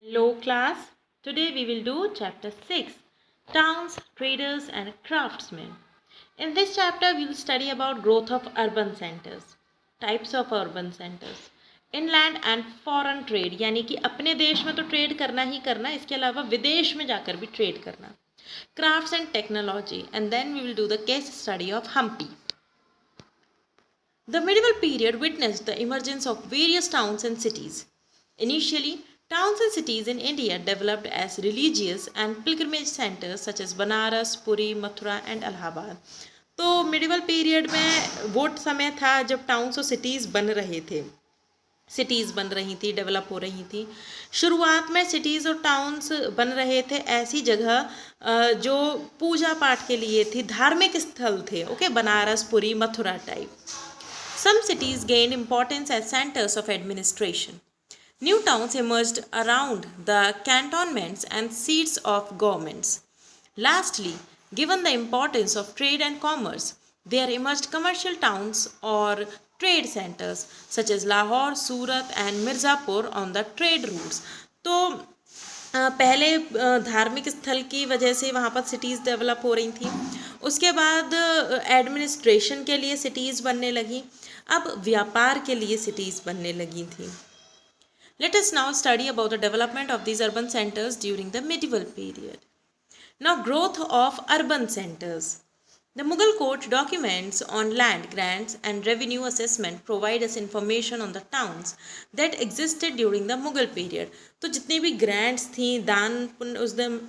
Hello class, today we will do chapter 6, Towns, Traders and Craftsmen. In this chapter we will study about growth of urban centers, types of urban centers, inland and foreign trade यानी कि अपने देश में तो trade करना ही करना, इसके अलावा विदेश में जाकर भी ट्रेड करना, crafts and technology, and then we will do the case study of Hampi. The medieval period witnessed the emergence of various towns and cities. Initially, towns and cities in India developed as religious and pilgrimage centers such as Banaras, Puri, Mathura and Allahabad. तो medieval period में वो समय था जब towns और cities बन रहे थे, सिटीज़ बन रही थी, डेवलप हो रही थी. शुरुआत में सिटीज़ और टाउन्स बन रहे थे ऐसी जगह जो पूजा पाठ के लिए थी, धार्मिक स्थल थे. Okay, Banaras, Puri, Mathura type. Some cities gained importance as centers of administration. New towns emerged around the cantonments and seats of governments. Lastly, given the importance of trade and commerce, there emerged commercial towns or trade centers such as Lahore, Surat and Mirzapur on the trade routes. तो पहले धार्मिक स्थल की वजह से वहाँ पर cities develop हो रही थी. उसके बाद एडमिनिस्ट्रेशन के लिए सिटीज़ बनने लगी. अब व्यापार के लिए सिटीज़ बनने लगी थी. Let us now study about the development of these urban centers during the medieval period. Now, growth of urban centers. The Mughal court documents on land grants and revenue assessment provide us information on the towns that existed during the Mughal period. तो जितनी भी grants थी, दान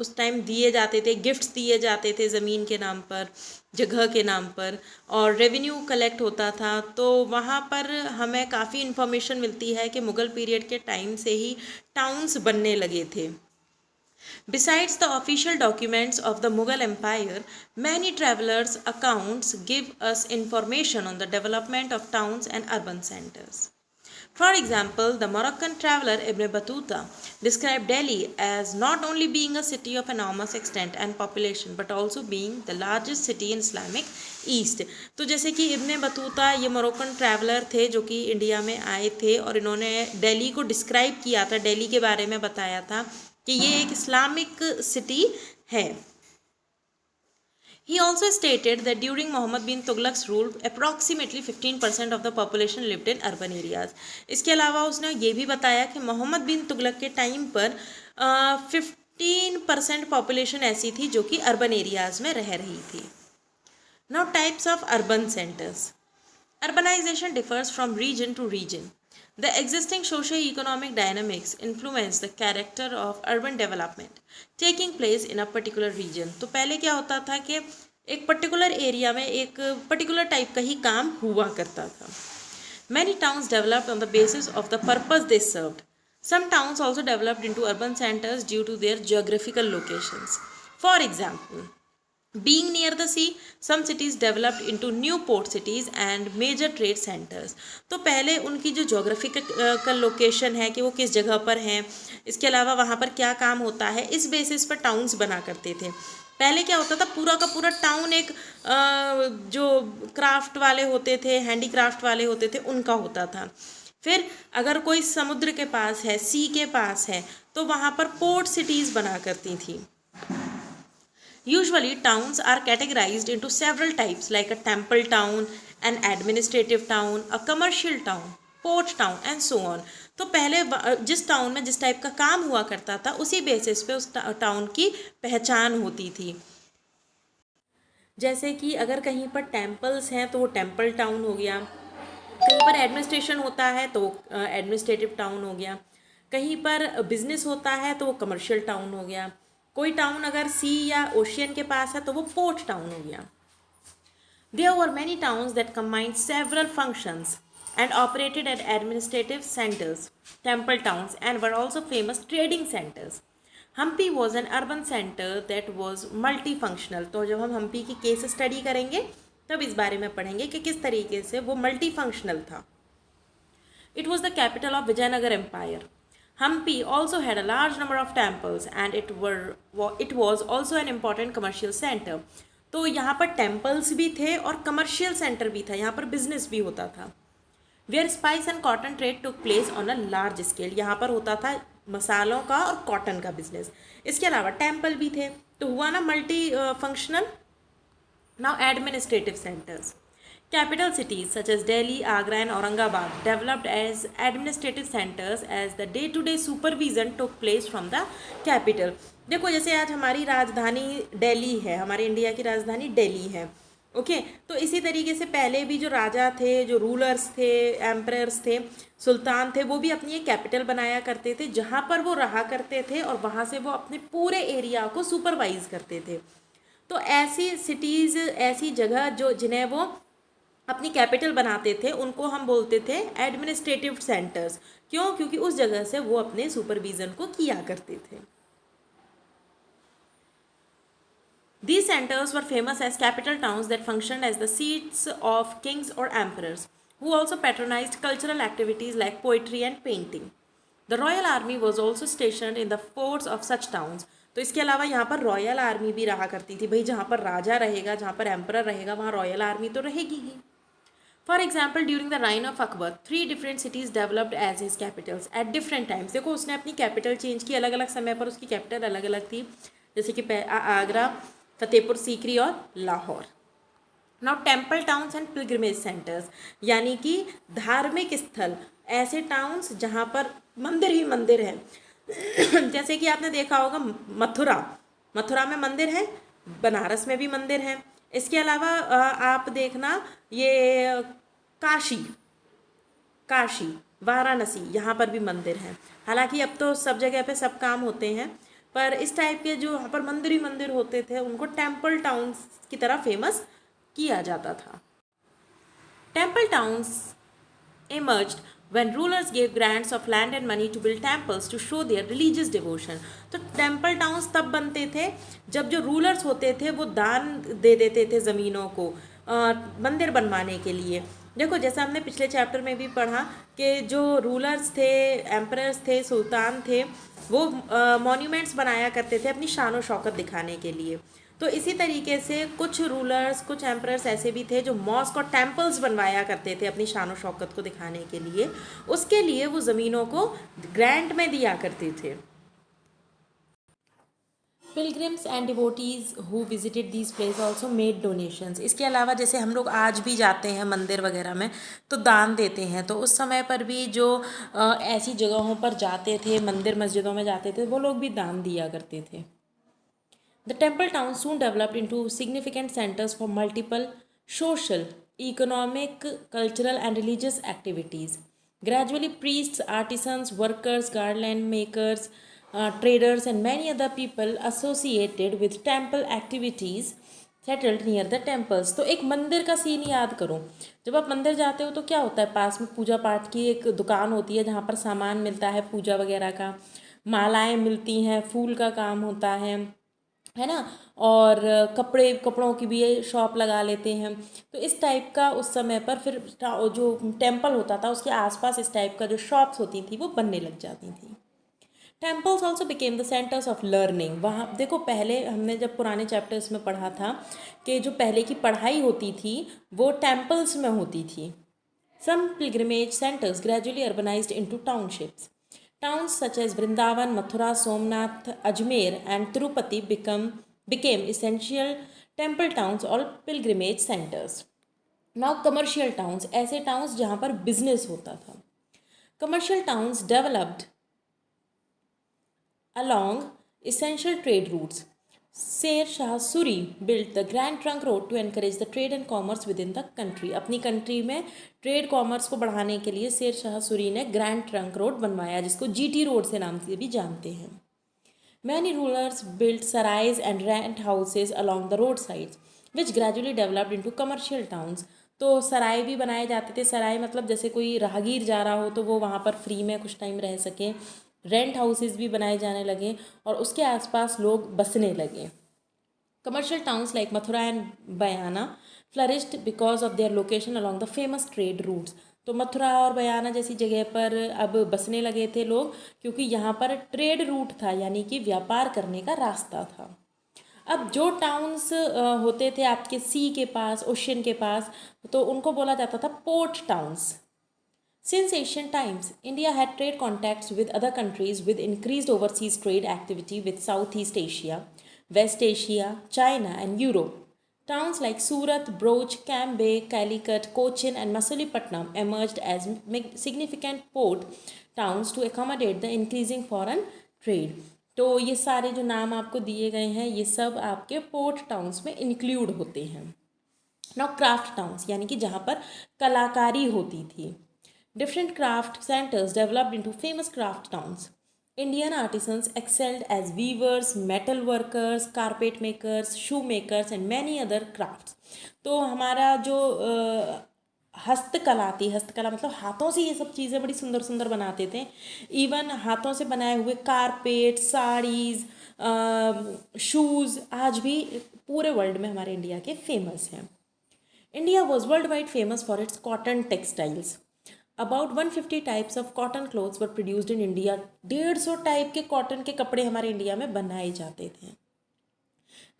उस time दिए जाते थे, gifts दिए जाते थे ज़मीन के नाम पर, जगह के नाम पर, और रेवेन्यू कलेक्ट होता था. तो वहाँ पर हमें काफ़ी इन्फॉर्मेशन मिलती है कि मुग़ल पीरियड के टाइम से ही टाउन्स बनने लगे थे. Besides the official documents of the Mughal Empire, many travelers' accounts give us information on the development of towns and urban centers. For example, the Moroccan traveler Ibn Battuta described Delhi as not only being a city of enormous extent and population but also being the largest city in Islamic East. तो जैसे कि Ibn Battuta ये Moroccan traveller थे जो कि India में आए थे और इन्होंने दिल्ली को डिस्क्राइब किया था, दिल्ली के बारे में बताया था कि ये एक इस्लामिक सिटी है. He also stated that during Muhammad bin Tughlaq's rule, approximately 15% of the population lived in urban areas. इसके अलावा उसने ये भी बताया कि मोहम्मद बिन तुगलक के टाइम पर 15% पॉपुलेशन ऐसी थी जो कि अर्बन एरियाज़ में रह रही थी. Now, types of urban centers. Urbanization differs from region to region. The existing socio-economic dynamics influence the character of urban development taking place in a particular region. तो पहले क्या होता था कि एक पर्टिकुलर एरिया में एक पर्टिकुलर टाइप का ही काम हुआ करता था. Many towns developed on the basis of the purpose they served. Some towns also developed into urban centers due to their geographical locations. For example, being near the sea, some cities developed into new port cities and major trade centers. तो पहले उनकी जो geographical location है कि वो किस जगह पर हैं, इसके अलावा वहाँ पर क्या काम होता है, इस बेसिस पर टाउन्स बना करते थे. पहले क्या होता था, पूरा का पूरा टाउन एक जो क्राफ्ट वाले होते थे, हैंडी क्राफ्ट वाले होते थे, उनका होता था. फिर अगर कोई समुद्र के पास है, सी के पास है, तो वहाँ पर पोर्ट सिटीज़ बना करती थी. Usually, towns are categorized into several types like a temple town, an administrative town, a commercial town, port town and so on. तो पहले जिस टाउन में जिस टाइप का काम हुआ करता था उसी बेसिस पे उस टाउन की पहचान होती थी. जैसे कि अगर कहीं पर टेम्पल्स हैं तो वो टेम्पल टाउन हो गया, कहीं पर एडमिनिस्ट्रेशन होता है तो वो एडमिनिस्ट्रेटिव टाउन हो गया, कहीं पर बिजनेस होता है तो वो कमर्शियल टाउन हो गया, कोई टाउन अगर सी या ओशियन के पास है तो वो पोर्ट टाउन हो गया. There were many towns that combined several functions and operated as administrative centers, temple towns, and were also famous trading centers. Hampi was an urban center that was multifunctional. तो जब हम हम्पी की case study करेंगे तब इस बारे में पढ़ेंगे कि किस तरीके से वो मल्टीफंक्शनल था. It was the capital of Vijayanagar Empire. Hampi also had a large number of temples and it was also an important commercial center. तो यहाँ पर टेम्पल्स भी थे और कमर्शियल सेंटर भी था, यहाँ पर बिजनेस भी होता था. Where spice and cotton trade took place on a large scale. यहाँ पर होता था मसालों का और कॉटन का बिजनेस। इसके अलावा टेम्पल भी थे, तो हुआ ना multi functional. Now, administrative centers. Capital cities such as Delhi, Agra, and Aurangabad developed as administrative centers as the day-to-day supervision took place from the capital. देखो जैसे आज हमारी राजधानी दिल्ली है, हमारे इंडिया की राजधानी दिल्ली है, ओके। तो इसी तरीके से पहले भी जो राजा थे, जो रूलर्स थे, एम्परर्स थे, सुल्तान थे, वो भी अपनी एक कैपिटल बनाया करते थे जहाँ पर वो रहा करते थे और वहाँ से वो अपने पूरे एरिया को सुपरवाइज करते थे। तो ऐसी सिटीज़, ऐसी जगह जो जिन्हें वो अपनी कैपिटल बनाते थे, उनको हम बोलते थे एडमिनिस्ट्रेटिव सेंटर्स। क्यों? क्योंकि उस जगह से वो अपने सुपरविजन को किया करते थे। These centers were famous as capital towns that functioned as the seats of kings or emperors, who also patronized cultural activities like poetry and painting. The Royal Army was also stationed in the forts of such towns. तो इसके अलावा यहाँ पर royal army भी रहा करती थी। भाई जहाँ पर राजा रहेगा, जहाँ पर एम्परर रहेगा, वहाँ रॉयल आर्मी तो रहेगी ही। For example during the reign of Akbar 3 different cities developed as his capitals at different times. देखो उसने अपनी कैपिटल चेंज की, अलग अलग समय पर उसकी कैपिटल अलग अलग थी, जैसे कि आगरा, फतेहपुर सीकरी और Lahore. Now temple towns and pilgrimage centres, यानी कि धार्मिक स्थल, ऐसे टाउन्स जहाँ पर मंदिर ही मंदिर है। जैसे कि आपने देखा होगा मथुरा, मथुरा में मंदिर है, बनारस में भी मंदिर है। इसके अलावा आप देखना ये काशी, काशी, वाराणसी, यहाँ पर भी मंदिर हैं। हालांकि अब तो सब जगह पे सब काम होते हैं, पर इस टाइप के जो यहाँ पर मंदिर ही मंदिर होते थे उनको टेम्पल टाउन्स की तरह फेमस किया जाता था। Temple towns emerged when rulers gave grants of land and money to build temples to show their religious devotion. तो टेम्पल टाउन्स तब बनते थे जब जो रूलर्स होते थे वो दान दे देते थे ज़मीनों को मंदिर बनवाने के लिए। देखो जैसा हमने पिछले चैप्टर में भी पढ़ा कि जो रूलर्स थे, एम्परर्स थे, सुल्तान थे, वो मॉन्यूमेंट्स बनाया करते थे अपनी शान और शौकत दिखाने के लिए। तो इसी तरीके से कुछ रूलर्स, कुछ एम्परर्स ऐसे भी थे जो मॉस्क और टेम्पल्स बनवाया करते थे अपनी शान और शौकत को दिखाने के लिए। उसके लिए वो ज़मीनों को ग्रांट में दिया करते थे। Pilgrims and devotees who visited these place also made donations. इसके अलावा जैसे हम लोग आज भी जाते हैं मंदिर वगैरह में तो दान देते हैं, तो उस समय पर भी जो ऐसी जगहों पर जाते थे, मंदिर मस्जिदों में जाते थे, वो लोग भी दान दिया करते थे। The temple towns soon developed into significant centers for multiple social, economic, cultural, and religious activities. Gradually, priests, artisans, workers, garland makers, traders, and many other people associated with temple activities settled near the temples. तो एक मंदिर का scene याद करो, जब आप मंदिर जाते हो तो क्या होता है, पास में पूजा पाठ की एक दुकान होती है जहाँ पर सामान मिलता है पूजा वगैरह का, मालाएं मिलती हैं, फूल का काम होता है ना, और कपड़ों की भी शॉप लगा लेते हैं। तो इस टाइप का उस समय पर फिर जो टेम्पल होता था उसके आसपास इस टाइप का जो शॉप्स होती थी वो बनने लग जाती थी। Temples also became the centres of learning. वहाँ देखो पहले हमने जब पुराने चैप्टर्स में पढ़ा था कि जो पहले की पढ़ाई होती थी वो टेम्पल्स में होती थी। Some pilgrimage centres gradually urbanised into townships. Towns such as Vrindavan, Mathura, Somnath, Ajmer, and Tirupati became essential temple towns or pilgrimage centers. Now, commercial towns, ऐसे towns जहाँ पर business होता था। Commercial towns developed along essential trade routes. Sher Shah Suri built the Grand Trunk Road to encourage the trade and commerce within the country. अपनी country में trade commerce को बढ़ाने के लिए शेर शाह सूरी ने ग्रैंड ट्रंक रोड बनवाया, जिसको जीटी रोड से नाम से भी जानते हैं। Many rulers built sarais and rent houses along the roadsides, which gradually developed into commercial towns. तो सराय भी बनाए जाते थे। सराय मतलब जैसे कोई राहगीर जा रहा हो तो वो वहाँ पर फ्री में कुछ टाइम रह सके। रेंट हाउसेस भी बनाए जाने लगे और उसके आसपास लोग बसने लगे। Commercial towns like Mathura and Bayana flourished because of their location along the famous trade routes. तो मथुरा और बयाना जैसी जगह पर अब बसने लगे थे लोग क्योंकि यहाँ पर ट्रेड रूट था, यानी कि व्यापार करने का रास्ता था। अब जो टाउन्स होते थे आपके सी के पास, ओशन के पास, तो उनको बोला जाता था port towns. Since ancient times, India had trade contacts with other countries with increased overseas trade activity with Southeast Asia, West Asia, China, and Europe. Towns like Surat, Broach, Cambay, Calicut, Cochin, and Masulipatam emerged as significant port towns to accommodate the increasing foreign trade. तो ये सारे जो नाम आपको दिए गए हैं ये सब आपके पोर्ट टाउन्स में इंक्लूड होते हैं. नाउ क्राफ्ट टाउन्स यानी कि जहाँ पर कलाकारी होती थी. Different craft centers developed into famous craft towns. Indian artisans excelled as weavers, metal workers, carpet makers, shoemakers and many other crafts. तो हमारा जो हस्तकला थी, हस्तकला मतलब हाथों से ये सब चीज़ें बड़ी सुंदर सुंदर बनाते थे. इवन हाथों से बनाए हुए कारपेट, साड़ीज़, शूज़ आज भी पूरे वर्ल्ड में हमारे इंडिया के फेमस हैं. India was worldwide famous for its cotton textiles. About 150 types of cotton clothes were produced in India. 150 type के कॉटन के कपड़े हमारे इंडिया में बनाए जाते थे.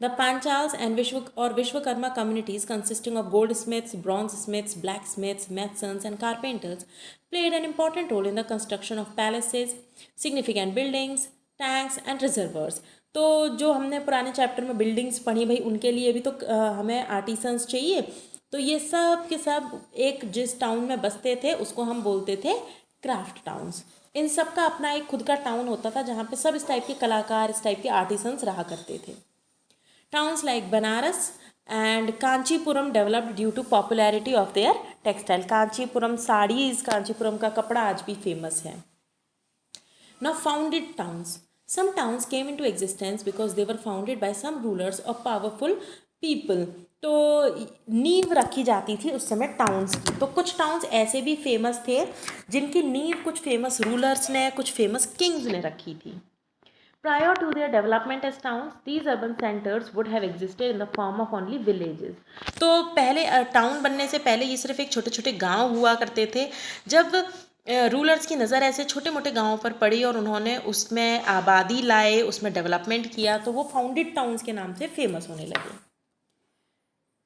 The Panchals and Vishwakarma communities consisting of goldsmiths, bronzesmiths, blacksmiths, masons and carpenters played an important role in the construction of palaces, significant buildings, tanks and reservoirs. तो जो हमने पुराने चैप्टर में बिल्डिंग्स पढ़ी भाई उनके लिए भी तो हमें आर्टिसंस चाहिए. तो ये सब के सब एक जिस टाउन में बसते थे उसको हम बोलते थे क्राफ्ट टाउन्स. इन सब का अपना एक खुद का टाउन होता था जहाँ पे सब इस टाइप के कलाकार, इस टाइप के आर्टिसंस रहा करते थे. Towns like Banaras and Kanchipuram developed due to popularity of their textile. Kanchipuram saris, Kanchipuram का कपड़ा आज भी फेमस है. Now founded towns. Some towns came into existence because they were founded by some rulers or powerful people. तो नींव रखी जाती थी उस समय टाउन्स की. तो कुछ टाउन्स ऐसे भी फेमस थे जिनकी नींव कुछ फेमस रूलर्स ने, कुछ फेमस किंग्स ने रखी थी. Prior to their development as towns, these urban centers would have existed in the form of only villages. तो पहले टाउन बनने से पहले ये सिर्फ एक छोटे छोटे गांव हुआ करते थे. जब रूलर्स की नज़र ऐसे छोटे मोटे गांवों पर पड़ी और उन्होंने उसमें आबादी लाए, उसमें डेवलपमेंट किया तो वो फाउंडेड टाउन्स के नाम से फेमस होने लगे.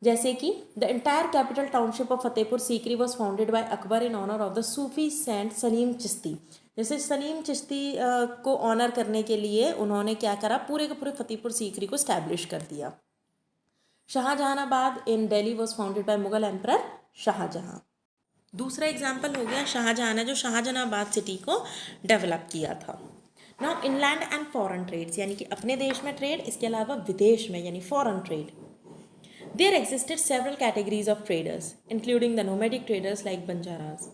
जैसे कि the entire capital township of Fatehpur Sikri was founded by Akbar in honour of the Sufi saint Salim Chishti. जैसे सलीम चिश्ती को ऑनर करने के लिए उन्होंने क्या करा, पूरे के पूरे फतेहपुर सीकरी को स्टैब्लिश कर दिया. Shahjahanabad in Delhi was founded by Mughal emperor Shahjahan. दूसरा एग्जाम्पल हो गया शाहजहां ने जो शाहजहानाबाद सिटी को डेवलप किया था. Now inland and foreign trades यानी कि अपने देश में ट्रेड, इसके अलावा विदेश में यानी foreign trade. There existed several categories of traders, including the nomadic traders like Banjaras.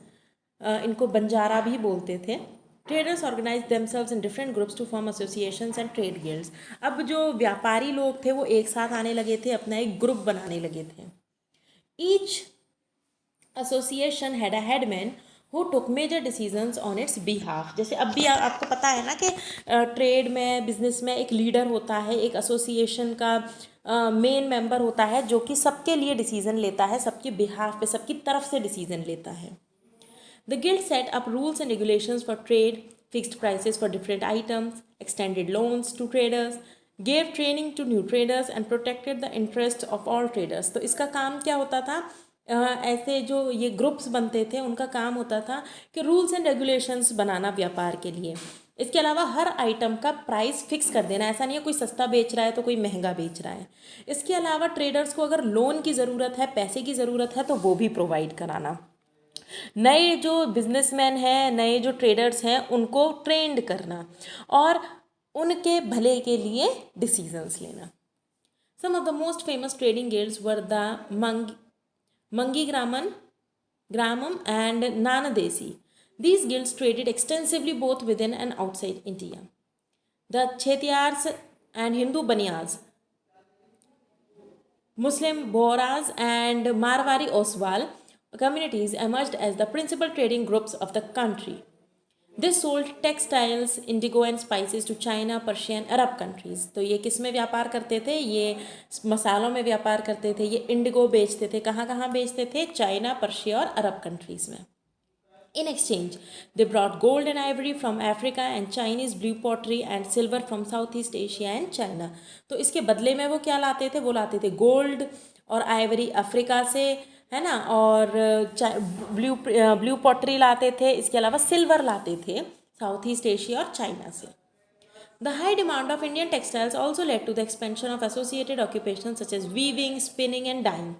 इनको बंजारा भी बोलते थे. Traders organized themselves in different groups to form associations and trade guilds. अब जो व्यापारी लोग थे वो एक साथ आने लगे थे, अपना एक ग्रुप बनाने लगे थे. Each association had a headman who took major decisions on its behalf. जैसे अब भी आपको पता है ना कि ट्रेड में, बिजनेस में एक लीडर होता है, एक एसोसिएशन का मेन मेंबर होता है जो कि सबके लिए डिसीजन लेता है, सबके बिहाफ पे, सबकी तरफ से डिसीजन लेता है. The guild set up rules and regulations for trade, fixed prices for different items, extended loans to traders, gave training to new traders and protected the interest of all traders. तो इसका काम क्या होता था, ऐसे जो ये ग्रुप्स बनते थे उनका काम होता था कि रूल्स एंड रेगुलेशंस बनाना व्यापार के लिए. इसके अलावा हर आइटम का प्राइस फिक्स कर देना. ऐसा नहीं है कोई सस्ता बेच रहा है तो कोई महंगा बेच रहा है. इसके अलावा ट्रेडर्स को अगर लोन की ज़रूरत है, पैसे की ज़रूरत है तो वो भी प्रोवाइड कराना. नए जो बिजनेसमैन हैं, नए जो ट्रेडर्स हैं उनको ट्रेंड करना और उनके भले के लिए डिसीजंस लेना. Some of the most famous trading guilds were the Mangi Gramam and Nanadesi. These guilds traded extensively both within and outside India. The Chetiyars and Hindu Baniyas, Muslim Bohras and Marwari Oswal communities emerged as the principal trading groups of the country. They sold textiles, indigo and spices to China, Persia and Arab countries. तो ये किस में व्यापार करते थे, ये मसालों में व्यापार करते थे, ये इंडिगो बेचते थे. कहाँ कहाँ बेचते थे, चाइना, पर्शिया और अरब कंट्रीज़ में. In exchange, they brought gold and ivory from Africa and Chinese blue pottery and silver from Southeast Asia and China. तो इसके बदले में वो क्या लाते थे, वो लाते थे गोल्ड और आइवरी अफ्रीका से, है ना, और ब्लू पॉटरी लाते थे, इसके अलावा सिल्वर लाते थे साउथ ईस्ट एशिया और चाइना से. The high demand of Indian textiles also led to the expansion of associated occupations such as weaving, spinning, and dyeing.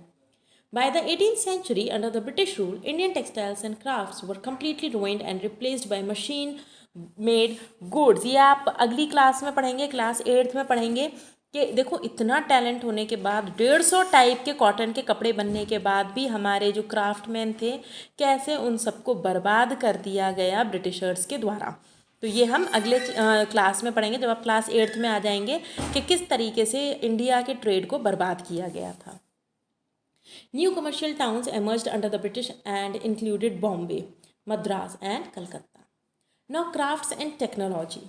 By the 18th century, under the British rule, Indian textiles and crafts were completely ruined and replaced by machine-made goods. ये आप अगली class में पढ़ेंगे, class 8th में पढ़ेंगे कि देखो इतना टैलेंट होने के बाद 150 टाइप के कॉटन के कपड़े बनने के बाद भी हमारे जो क्राफ्टमैन थे कैसे उन सबको बर्बाद कर दिया गया ब्रिटिशर्स के द्वारा. तो ये हम अगले क्लास में पढ़ेंगे जब आप क्लास 8th में आ जाएंगे कि किस तरीके से इंडिया के ट्रेड को बर्बाद किया गया था. New commercial towns emerged under the British and included Bombay, Madras, and Calcutta. Now, crafts and technology.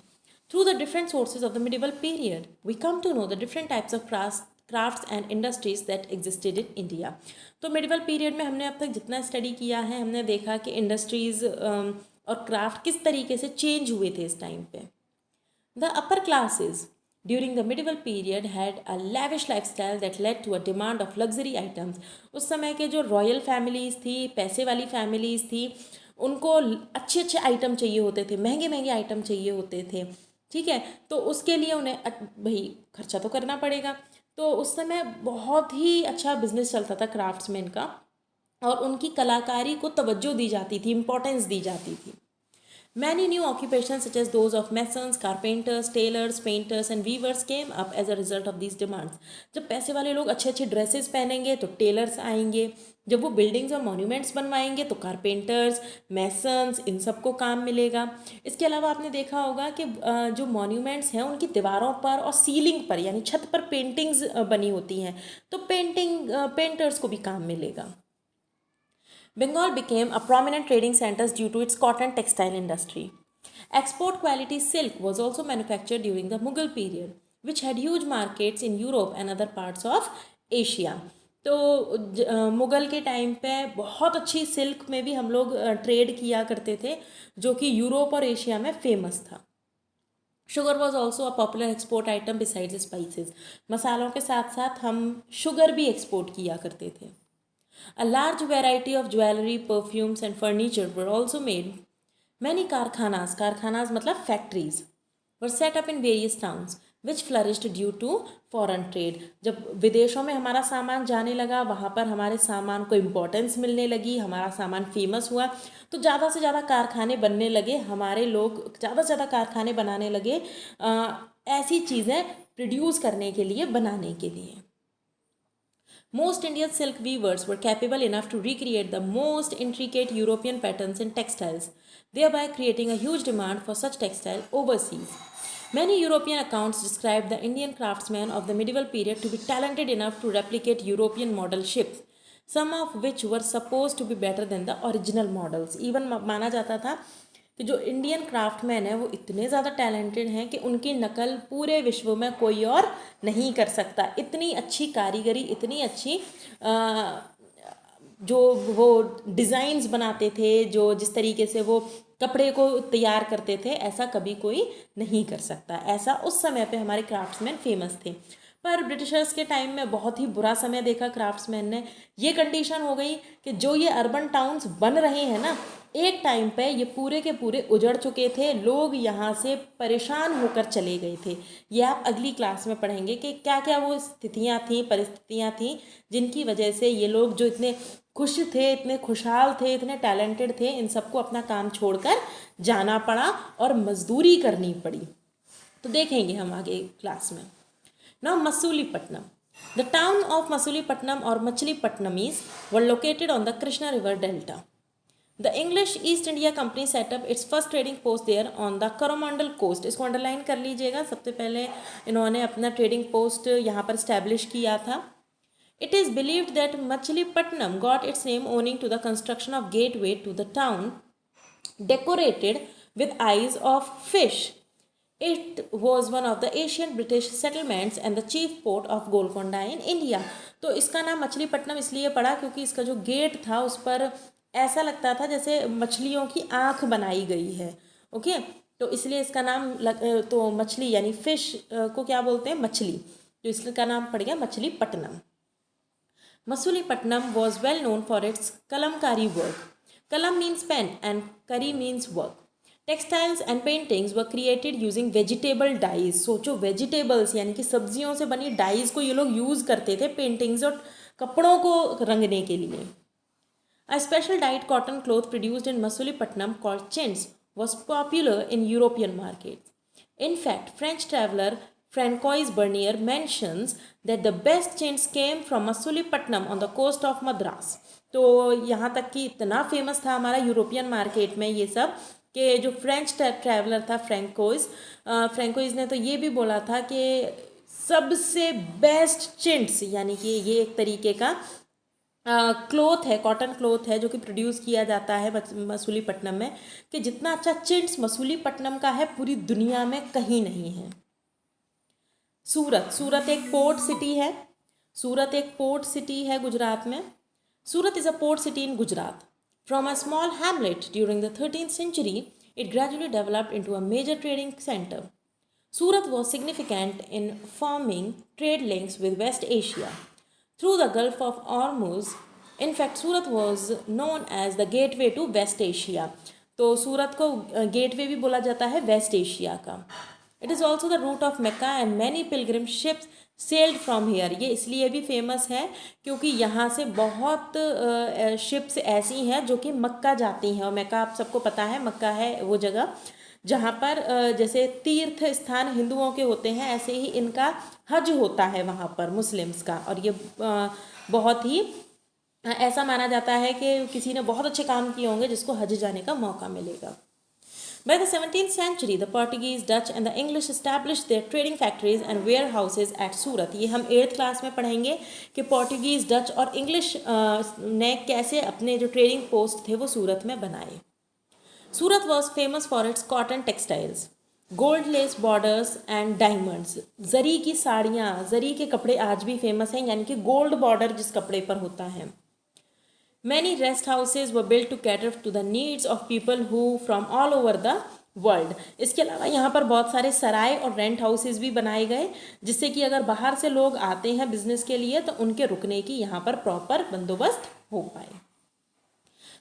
Through the different sources of the medieval period, we come to know the different types of crafts and industries that existed in India. तो medieval period में हमने अब तक जितना study किया है हमने देखा कि इंडस्ट्रीज़ और क्राफ्ट किस तरीके से चेंज हुए थे इस टाइम पे. The upper classes during the medieval period had a lavish lifestyle that led to a demand of luxury items. उस समय के जो रॉयल फैमिलीज़ थी, पैसे वाली फैमिलीज़ थी, उनको अच्छे अच्छे आइटम चाहिए होते थे, महंगे महंगे आइटम चाहिए होते थे. ठीक है, तो उसके लिए उन्हें भाई खर्चा तो करना पड़ेगा. तो उस समय बहुत ही अच्छा बिजनेस चलता था क्राफ्ट्समैन का और उनकी कलाकारी को तवज्जो दी जाती थी, इम्पोर्टेंस दी जाती थी. Many new occupations such as those of masons, carpenters, tailors, painters and weavers came up as a result of these demands. जब पैसे वाले लोग अच्छे अच्छे ड्रेसेस पहनेंगे तो टेलर्स आएंगे, जब वो बिल्डिंग्स और मॉन्यूमेंट्स बनवाएंगे तो कारपेंटर्स, मैसन्स, इन सबको काम मिलेगा. इसके अलावा आपने देखा होगा कि जो मॉन्यूमेंट्स हैं उनकी दीवारों पर और सीलिंग पर यानी छत पर पेंटिंग्स बनी होती हैं, तो पेंटर्स को भी काम मिलेगा. Bengal became a prominent trading center due to its cotton textile industry. Export quality silk was also manufactured during the Mughal period, which had huge markets in Europe and other parts of Asia. तो मुग़ल के time पे बहुत अच्छी silk में भी हम लोग trade किया करते थे जो कि यूरोप और एशिया में फेमस था. Sugar was also a popular export item besides spices. मसालों के साथ साथ हम शुगर भी एक्सपोर्ट किया करते थे. A large variety of jewelry, perfumes and furniture were also made. Many karkhanas मतलब factories, were set up in various towns, which flourished due to foreign trade. जब विदेशों में हमारा सामान जाने लगा वहाँ पर हमारे सामान को इम्पोर्टेंस मिलने लगी, हमारा सामान फेमस हुआ, तो ज़्यादा से ज़्यादा कारखाने बनने लगे, हमारे लोग ज़्यादा से ज़्यादा कारखाने बनाने लगे ऐसी चीज़ें प्रोड्यूस करने के लिए, बनाने के लिए. Most Indian silk weavers were capable enough to recreate the most intricate European patterns in textiles, thereby creating a huge demand for such textile overseas. Many European accounts describe the Indian craftsmen of the medieval period to be talented enough to replicate European model ships, some of which were supposed to be better than the original models. Even माना जाता था कि जो Indian craftsman है वो इतने ज़्यादा talented हैं कि उनकी नकल पूरे विश्व में कोई और नहीं कर सकता. इतनी अच्छी कारीगरी, इतनी अच्छी जो वो डिज़ाइंस बनाते थे, जो जिस तरीके से वो कपड़े को तैयार करते थे, ऐसा कभी कोई नहीं कर सकता. ऐसा उस समय पे हमारे क्राफ्ट्समैन फेमस थे. पर ब्रिटिशर्स के टाइम में बहुत ही बुरा समय देखा क्राफ्ट्समैन ने. ये कंडीशन हो गई कि जो ये अर्बन टाउन्स बन रहे हैं ना, एक टाइम पे ये पूरे के पूरे उजड़ चुके थे, लोग यहाँ से परेशान होकर चले गए थे. ये आप अगली क्लास में पढ़ेंगे कि क्या क्या वो स्थितियाँ थीं, परिस्थितियाँ थीं जिनकी वजह से ये लोग जो इतने खुश थे, इतने खुशहाल थे, इतने टैलेंटेड थे, इन सबको अपना काम छोड़कर जाना पड़ा और मजदूरी करनी पड़ी. तो देखेंगे हम आगे क्लास में. Now Masulipattnam. The town of Masulipattnam or Machilipatnamis were located on the Krishna River Delta. The English East India Company set up its first trading post there on the Coromandel coast. इसको underline कर लीजिएगा. सबसे पहले इन्होंने अपना trading post यहाँ पर establish किया था. It is believed that Machilipatnam got its name owing to the construction of gateway to the town decorated with eyes of fish. It was one of the ancient British settlements and the chief port of Golconda in India. तो इसका नाम मछलीपट्टनम इसलिए पड़ा क्योंकि इसका जो gate था उस पर ऐसा लगता था जैसे मछलियों की आँख बनाई गई है. ओके, तो इसलिए इसका नाम तो मछली यानी फिश को क्या बोलते हैं, मछली, तो इसका नाम पड़ गया Machilipatnam. Masulipattnam was well known for its kalamkari work. Kalam means pen and kari means work. Textiles and paintings were created using vegetable dyes. सोचो वेजिटेबल्स यानी कि सब्जियों से बनी डाइज को ये लोग यूज़ करते थे पेंटिंग्स और कपड़ों को रंगने के लिए. A special dyed cotton cloth produced in Masulipatnam called chintz was popular in European markets. In fact, French traveler Francois Bernier mentions that the best chintz came from Masulipattnam on the coast of Madras. तो यहाँ तक कि इतना famous था हमारा European market में ये सब कि जो फ्रेंच ट्रैवलर था फ्रेंकोइज ने तो ये भी बोला था कि सबसे बेस्ट चिंट्स यानी कि ये एक तरीके का क्लोथ है, कॉटन क्लोथ है जो कि प्रोड्यूस किया जाता है मसूलीपट्टनम में, कि जितना अच्छा चिंट्स मसूलीपट्टनम का है पूरी दुनिया में कहीं नहीं है. सूरत एक पोर्ट सिटी है गुजरात में. Surat is a port city in Gujarat. From a small hamlet during the 13th century, it gradually developed into a major trading center. Surat was significant in forming trade links with West Asia. Through the Gulf of Hormuz, in fact, Surat was known as the gateway to West Asia. तो सूरत को gateway भी बोला जाता है waste Asia का. It is also the route of Mecca and many pilgrim ships sailed from here. ये इसलिए भी फेमस है क्योंकि यहाँ से बहुत शिप्स ऐसी हैं जो कि मक्का जाती हैं. और मक्का आप सबको पता है, मक्का है वो जगह जहाँ पर जैसे तीर्थ स्थान हिंदुओं के होते हैं ऐसे ही इनका हज होता है वहाँ पर मुस्लिम्स का. और ये बहुत ही ऐसा माना जाता है कि किसी ने बहुत अच्छे काम किए होंगे जिसको हज जाने का मौका मिलेगा. By the 17th century, the Portuguese, Dutch and the English established their trading factories and warehouses at Surat. ये हम 8th क्लास में पढ़ेंगे कि पोर्टुगीज़, डच और इंग्लिश ने कैसे अपने जो ट्रेडिंग पोस्ट थे वो सूरत में बनाए. Surat was famous for its cotton textiles, gold lace borders and diamonds. Zari की साड़ियाँ, जरी के कपड़े आज भी फेमस हैं, यानी कि गोल्ड बॉर्डर जिस कपड़े पर होता है. Many rest houses were built to cater to the needs of people who from all over the world. इसके अलावा यहाँ पर बहुत सारे सराय और रेंट हाउसेज भी बनाए गए जिससे कि अगर बाहर से लोग आते हैं बिजनेस के लिए तो उनके रुकने की यहाँ पर प्रॉपर बंदोबस्त हो पाए.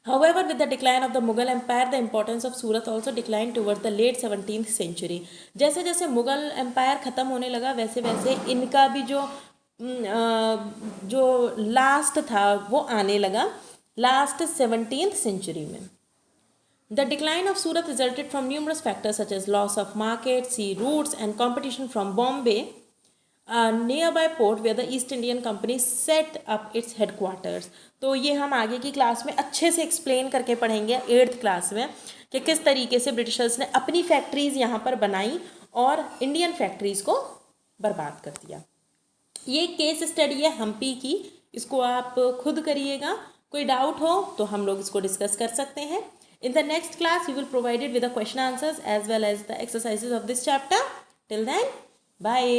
However, with the decline of the Mughal Empire, the importance of Surat also declined towards the late 17th century. जैसे जैसे मुग़ल एम्पायर ख़त्म होने लगा वैसे वैसे इनका भी जो लास्ट था वो आने लगा लास्ट 17th century में. The decline of Surat resulted from numerous factors such as loss of market, sea routes and competition from Bombay, a nearby port where the East Indian Company set up its headquarters. तो ये हम आगे की class में अच्छे से explain करके पढ़ेंगे 8th क्लास में कि किस तरीके से ब्रिटिशर्स ने अपनी फैक्ट्रीज़ यहाँ पर बनाई और इंडियन फैक्ट्रीज़ को बर्बाद कर दिया. ये केस स्टडी है हम्पी की, इसको आप खुद करिएगा. कोई डाउट हो तो हम लोग इसको डिस्कस कर सकते हैं. In the next class, you will provide it with the question answers as well as the exercises of this chapter. Till then, bye.